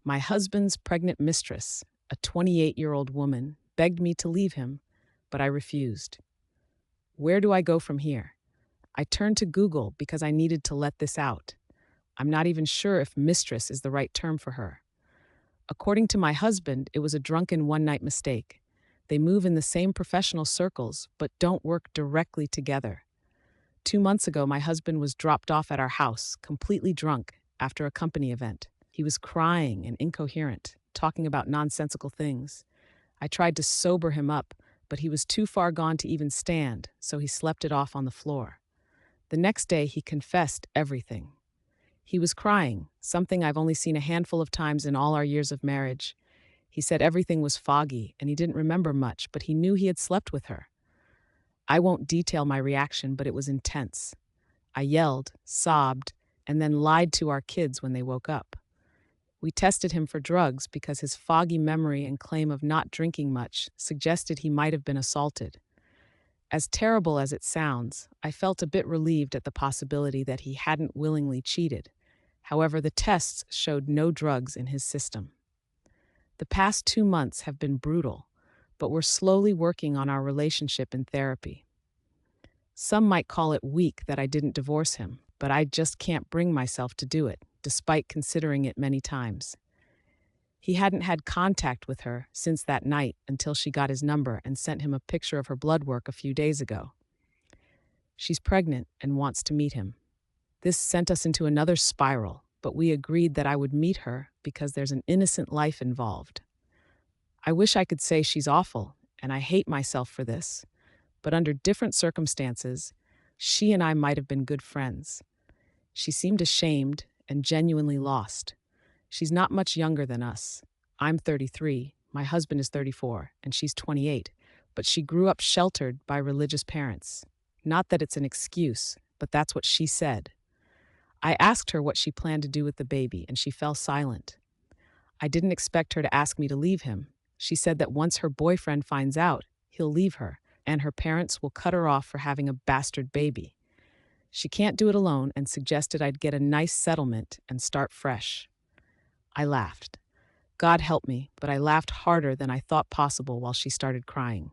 My husband's pregnant mistress, a 28-year-old woman, begged me to leave him, but I refused. Where do I go from here? I turned to Google because I needed to let this out. I'm not even sure if mistress is the right term for her. According to my husband, it was a drunken one-night mistake. They move in the same professional circles, but don't work directly together. 2 months ago, my husband was dropped off at our house, completely drunk, after a company event. He was crying and incoherent, talking about nonsensical things. I tried to sober him up, but he was too far gone to even stand, so he slept it off on the floor. The next day, he confessed everything. He was crying, something I've only seen a handful of times in all our years of marriage. He said everything was foggy and he didn't remember much, but he knew he had slept with her. I won't detail my reaction, but it was intense. I yelled, sobbed, and then lied to our kids when they woke up. We tested him for drugs because his foggy memory and claim of not drinking much suggested he might have been assaulted. As terrible as it sounds, I felt a bit relieved at the possibility that he hadn't willingly cheated. However, the tests showed no drugs in his system. The past 2 months have been brutal, but we're slowly working on our relationship in therapy. Some might call it weak that I didn't divorce him, but I just can't bring myself to do it, despite considering it many times. He hadn't had contact with her since that night until she got his number and sent him a picture of her blood work a few days ago. She's pregnant and wants to meet him. This sent us into another spiral, but we agreed that I would meet her because there's an innocent life involved. I wish I could say she's awful, and I hate myself for this, but under different circumstances, she and I might have been good friends. She seemed ashamed and genuinely lost. She's not much younger than us. I'm 33, my husband is 34, and she's 28, but she grew up sheltered by religious parents. Not that it's an excuse, but that's what she said. I asked her what she planned to do with the baby, and she fell silent. I didn't expect her to ask me to leave him. She said that once her boyfriend finds out, he'll leave her, and her parents will cut her off for having a bastard baby. She can't do it alone and suggested I'd get a nice settlement and start fresh. I laughed. God help me, but I laughed harder than I thought possible while she started crying.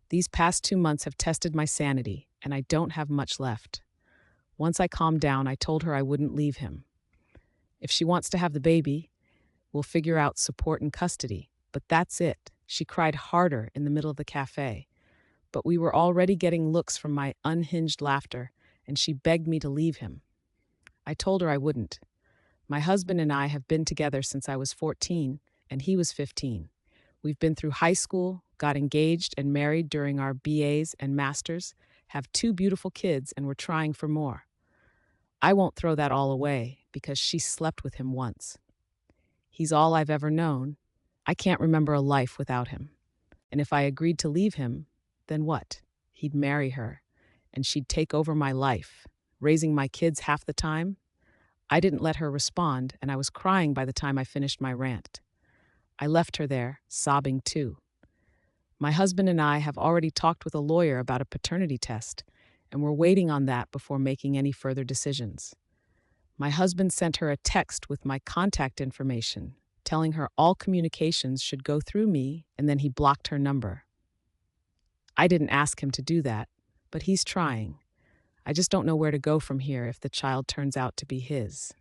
These past 2 months have tested my sanity, and I don't have much left. Once I calmed down, I told her I wouldn't leave him. If she wants to have the baby, we'll figure out support and custody, but that's it. She cried harder in the middle of the cafe, but we were already getting looks from my unhinged laughter, and she begged me to leave him. I told her I wouldn't. My husband and I have been together since I was 14, and he was 15. We've been through high school, got engaged and married during our BAs and masters, have 2 beautiful kids, and we're trying for more. I won't throw that all away because she slept with him once. He's all I've ever known. I can't remember a life without him. And if I agreed to leave him, then what? He'd marry her, and she'd take over my life, raising my kids half the time. I didn't let her respond, and I was crying by the time I finished my rant. I left her there, sobbing too. My husband and I have already talked with a lawyer about a paternity test, and we're waiting on that before making any further decisions. My husband sent her a text with my contact information, telling her all communications should go through me, and then he blocked her number. I didn't ask him to do that, but he's trying. I just don't know where to go from here if the child turns out to be his.